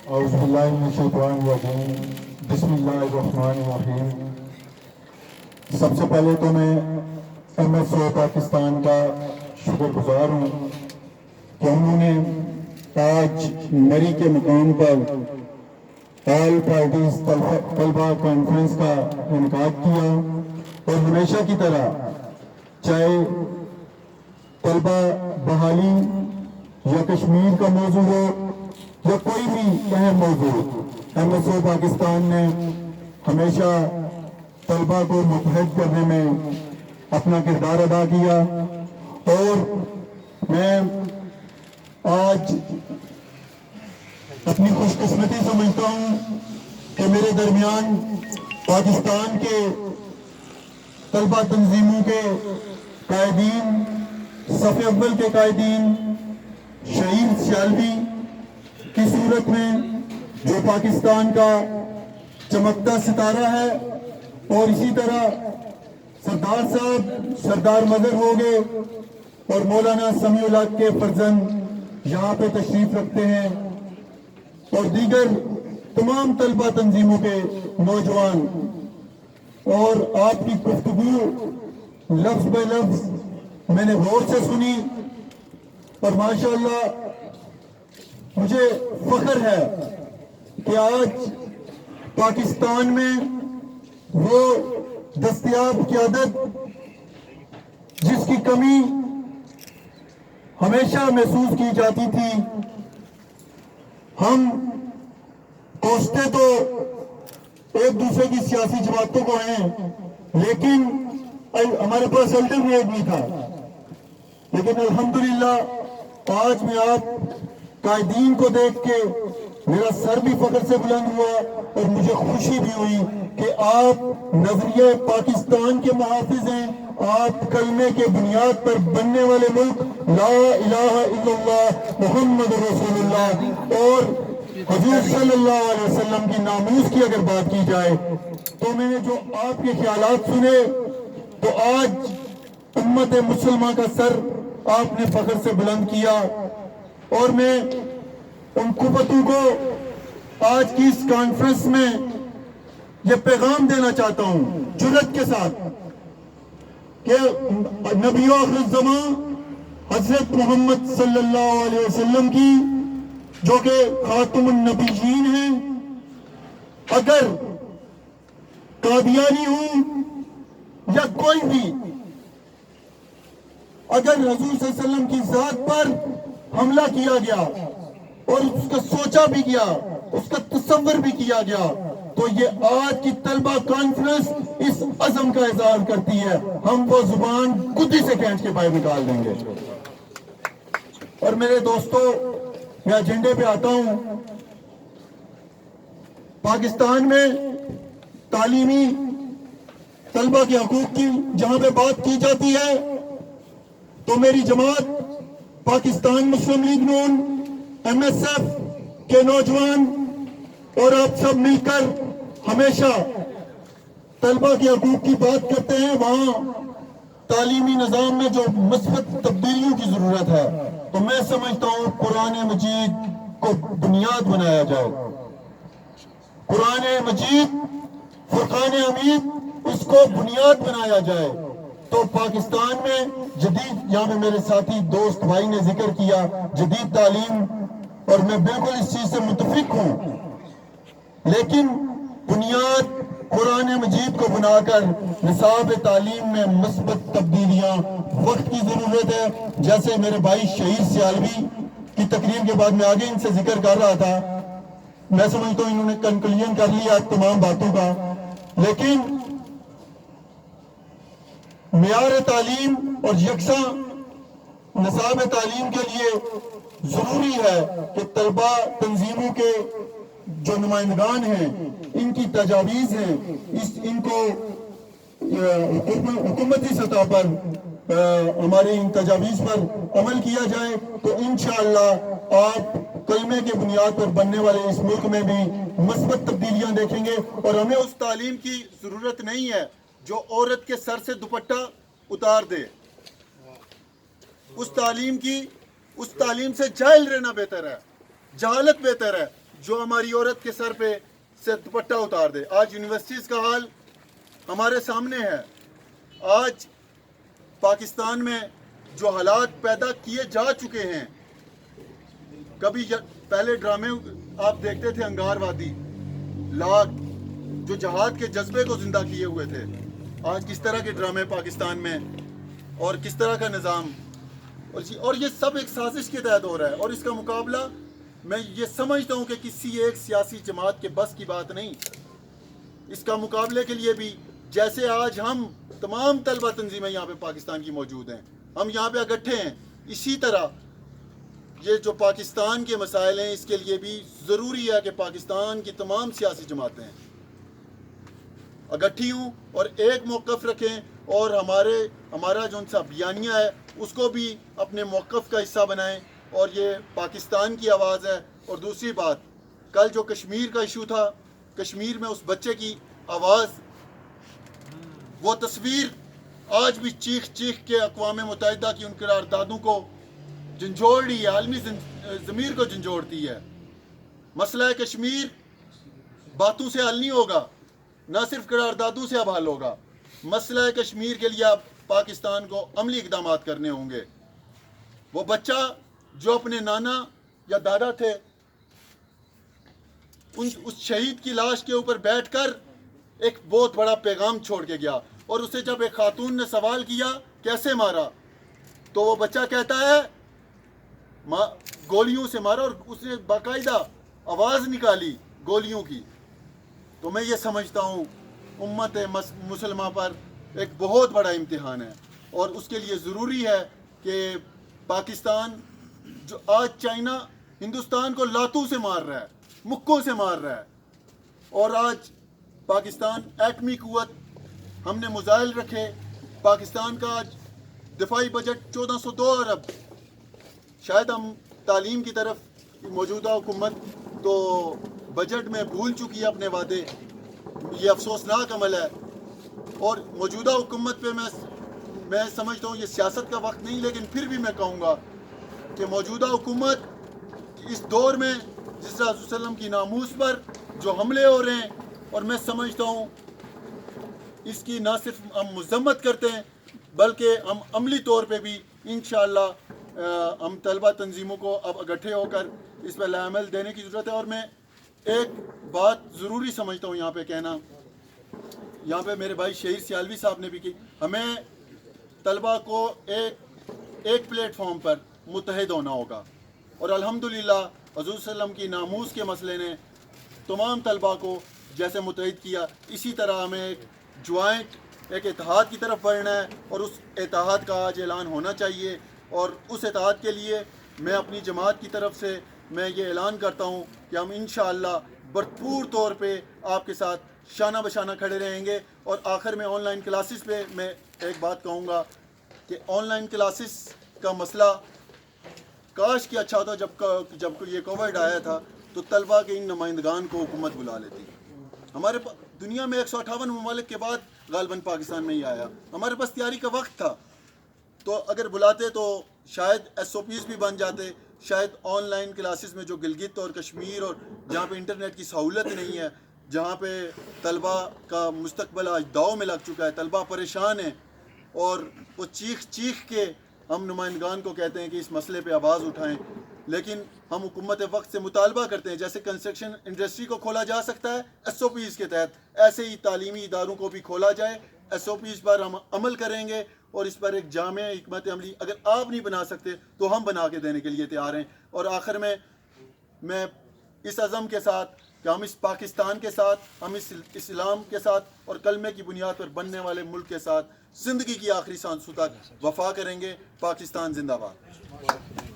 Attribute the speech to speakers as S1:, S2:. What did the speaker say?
S1: اعوذ باللہ من الشیطان الرجیم بسم اللہ الرحمن الرحیم۔ سب سے پہلے تو میں MSO پاکستان کا شکر گزار ہوں کہ انہوں نے آج مری کے مقام پر آل پارٹیز طلبہ کانفرنس کا انعقاد کیا، اور ہمیشہ کی طرح چاہے طلبہ بحالی یا کشمیر کا موضوع ہو یا کوئی بھی اہم موضوع، MSO پاکستان نے ہمیشہ طلبہ کو متحد کرنے میں اپنا کردار ادا کیا۔ اور میں آج اپنی خوش قسمتی سمجھتا ہوں کہ میرے درمیان پاکستان کے طلبہ تنظیموں کے قائدین، صف اول کے قائدین، شہید سیالوی کی صورت میں جو پاکستان کا چمکتا ستارہ ہے، اور اسی طرح سردار صاحب سردار مظہر ہو گئے اور مولانا سمیع الحق کے فرزند یہاں پہ تشریف رکھتے ہیں، اور دیگر تمام طلبہ تنظیموں کے نوجوان، اور آپ کی گفتگو لفظ بے لفظ میں نے غور سے سنی، اور ماشاءاللہ مجھے فخر ہے کہ آج پاکستان میں وہ دستیاب قیادت جس کی کمی ہمیشہ محسوس کی جاتی تھی، ہم کوستے تو ایک دوسرے کی سیاسی جماعتوں کو ہیں، لیکن ہمارے پاس الٹرنیٹ نہیں تھا، لیکن الحمدللہ آج میں آپ قائدین کو دیکھ کے میرا سر بھی فخر سے بلند ہوا، اور مجھے خوشی بھی ہوئی کہ آپ نظریہ پاکستان کے محافظ ہیں، آپ کلمے کے بنیاد پر بننے والے ملک لا الہ الا اللہ محمد رسول اللہ اور حضور صلی اللہ علیہ وسلم کی ناموس کی اگر بات کی جائے تو میں نے جو آپ کے خیالات سنے تو آج امت مسلمہ کا سر آپ نے فخر سے بلند کیا، اور میں ان قوتوں کو آج کی اس کانفرنس میں یہ پیغام دینا چاہتا ہوں جرأت کے ساتھ کہ نبی آخر الزمان حضرت محمد صلی اللہ علیہ وسلم کی جو کہ خاتم النبیین ہیں، اگر قادیانی ہوں یا کوئی بھی، اگر حضور صلی اللہ علیہ وسلم کی ذات پر حملہ کیا گیا اور اس کا سوچا بھی گیا، اس کا تصور بھی کیا گیا، تو یہ آج کی طلبہ کانفرنس اس عزم کا اظہار کرتی ہے، ہم وہ زبان گدی سے کھینچ کے باہر نکال دیں گے۔ اور میرے دوستو، میں ایجنڈے پہ آتا ہوں۔ پاکستان میں تعلیمی طلبہ کے حقوق کی جہاں پہ بات کی جاتی ہے تو میری جماعت پاکستان مسلم لیگ نون MSF کے نوجوان اور آپ سب مل کر ہمیشہ طلبہ کے حقوق کی بات کرتے ہیں۔ وہاں تعلیمی نظام میں جو مثبت تبدیلیوں کی ضرورت ہے تو میں سمجھتا ہوں قرآن مجید کو بنیاد بنایا جائے، قرآن مجید فرقان حمید اس کو بنیاد بنایا جائے تو پاکستان میں جدید، یہاں میں میرے ساتھی دوست بھائی نے ذکر کیا جدید تعلیم، اور میں بالکل اس چیز سے متفق ہوں، لیکن بنیاد قرآن مجید کو بنا کر نصاب تعلیم میں مثبت تبدیلیاں وقت کی ضرورت ہے۔ جیسے میرے بھائی شہید سیالوی کی تقریر کے بعد میں آگے ان سے ذکر کر رہا تھا، میں سمجھتا ہوں انہوں نے کنکلوژن کر لیا تمام باتوں کا، لیکن معیار تعلیم اور یکساں نصاب تعلیم کے لیے ضروری ہے کہ طلبہ تنظیموں کے جو نمائندگان ہیں، ان کی تجاویز ہیں، ان کو حکومتی سطح پر ہماری ان تجاویز پر عمل کیا جائے تو انشاءاللہ آپ کلمے کے بنیاد پر بننے والے اس ملک میں بھی مثبت تبدیلیاں دیکھیں گے۔ اور ہمیں اس تعلیم کی ضرورت نہیں ہے جو عورت کے سر سے دوپٹہ اتار دے، اس تعلیم سے جاہل رہنا بہتر ہے، جہالت بہتر ہے۔
S2: جو ہماری عورت کے سر پہ سے دوپٹہ اتار دے. آج یونیورسٹیز کا حال ہمارے سامنے ہے. آج پاکستان میں جو حالات پیدا کیے جا چکے ہیں، کبھی پہلے ڈرامے آپ دیکھتے تھے انگار وادی، لاگ، جو جہاد کے جذبے کو زندہ کیے ہوئے تھے. آج کس طرح کے ڈرامے پاکستان میں اور کس طرح کا نظام، اور یہ سب ایک سازش کے تحت ہو رہا ہے. اور اس کا مقابلہ میں یہ سمجھتا ہوں کہ کسی ایک سیاسی جماعت کے بس کی بات نہیں. اس کا مقابلے کے لیے بھی جیسے آج ہم تمام طلبہ تنظیمیں یہاں پہ پاکستان کی موجود ہیں، ہم یہاں پہ اکٹھے ہیں، اسی طرح یہ جو پاکستان کے مسائل ہیں اس کے لیے بھی ضروری ہے کہ پاکستان کی تمام سیاسی جماعتیں اکٹھی ہوں اور ایک موقف رکھیں، اور ہمارا جو ان سا بیانیہ ہے اس کو بھی اپنے موقف کا حصہ بنائیں. اور یہ پاکستان کی آواز ہے. اور دوسری بات، کل جو کشمیر کا ایشو تھا، کشمیر میں اس بچے کی آواز، وہ تصویر آج بھی چیخ چیخ کے اقوام متحدہ کی ان قراردادوں کو جھنجھوڑ رہی ہے، عالمی ضمیر کو جھنجھوڑتی ہے. مسئلہ کشمیر باتوں سے حل نہیں ہوگا، نہ صرف قراردادوں سے اب حل ہوگا. مسئلہ کشمیر کے لیے اب پاکستان کو عملی اقدامات کرنے ہوں گے. وہ بچہ جو اپنے نانا یا دادا تھے، اس شہید کی لاش کے اوپر بیٹھ کر ایک بہت بڑا پیغام چھوڑ کے گیا. اور اسے جب ایک خاتون نے سوال کیا کیسے مارا، تو وہ بچہ کہتا ہے گولیوں سے مارا، اور اس نے باقاعدہ آواز نکالی گولیوں کی. تو میں یہ سمجھتا ہوں امت مسلمہ پر ایک بہت بڑا امتحان ہے، اور اس کے لیے ضروری ہے کہ پاکستان، جو آج چائنا ہندوستان کو لاتوں سے مار رہا ہے، مکوں سے مار رہا ہے، اور آج پاکستان ایٹمی قوت، ہم نے میزائل رکھے. پاکستان کا آج دفاعی بجٹ 1402 ارب. شاید ہم تعلیم کی طرف موجودہ حکومت تو بجٹ میں بھول چکی ہے اپنے وعدے. یہ افسوسناک عمل ہے. اور موجودہ حکومت پہ میں سمجھتا ہوں یہ سیاست کا وقت نہیں، لیکن پھر بھی میں کہوں گا کہ موجودہ حکومت اس دور میں جس طرح حضور صلی اللہ علیہ وسلم کی ناموس پر جو حملے ہو رہے ہیں، اور میں سمجھتا ہوں اس کی نہ صرف ہم مذمت کرتے ہیں بلکہ ہم عملی طور پہ بھی انشاءاللہ ہم طلبہ تنظیموں کو اب اکٹھے ہو کر اس پہ عمل دینے کی ضرورت ہے. اور میں ایک بات ضروری سمجھتا ہوں یہاں پہ کہنا، یہاں پہ میرے بھائی شہیر سیالوی صاحب نے بھی کی، ہمیں طلبہ کو ایک پلیٹ فارم پر متحد ہونا ہوگا. اور الحمدللہ حضور صلی اللہ علیہ وسلم کی ناموس کے مسئلے نے تمام طلبہ کو جیسے متحد کیا، اسی طرح ہمیں ایک اتحاد کی طرف بڑھنا ہے، اور اس اتحاد کا آج اعلان ہونا چاہیے. اور اس اتحاد کے لیے میں اپنی جماعت کی طرف سے میں یہ اعلان کرتا ہوں کہ ہم انشاءاللہ بھرپور طور پہ آپ کے ساتھ شانہ بشانہ کھڑے رہیں گے. اور آخر میں آن لائن کلاسز پہ میں ایک بات کہوں گا کہ آن لائن کلاسز کا مسئلہ کاش کہ اچھا ہوتا جب یہ کووڈ آیا تھا تو طلبہ کے ان نمائندگان کو حکومت بلا لیتی. ہمارے دنیا میں 158 ممالک کے بعد غالباً پاکستان میں ہی آیا. ہمارے پاس تیاری کا وقت تھا، تو اگر بلاتے تو شاید SOPs بھی بن جاتے. شاید آن لائن کلاسز میں جو گلگت اور کشمیر اور جہاں پہ انٹرنیٹ کی سہولت نہیں ہے، جہاں پہ طلبہ کا مستقبل آج داؤ میں لگ چکا ہے، طلبہ پریشان ہیں، اور وہ چیخ چیخ کے ہم نمائندگان کو کہتے ہیں کہ اس مسئلے پہ آواز اٹھائیں. لیکن ہم حکومت وقت سے مطالبہ کرتے ہیں جیسے کنسٹرکشن انڈسٹری کو کھولا جا سکتا ہے SOPs کے تحت، ایسے ہی تعلیمی اداروں کو بھی کھولا جائے. SOPs پر ہم عمل کریں گے، اور اس پر ایک جامع حکمت عملی اگر آپ نہیں بنا سکتے تو ہم بنا کے دینے کے لیے تیار ہیں. اور آخر میں اس عزم کے ساتھ کہ ہم اس پاکستان کے ساتھ، ہم اس اسلام کے ساتھ اور کلمے کی بنیاد پر بننے والے ملک کے ساتھ زندگی کی آخری سانسوں تک وفا کریں گے. پاکستان زندہ باد.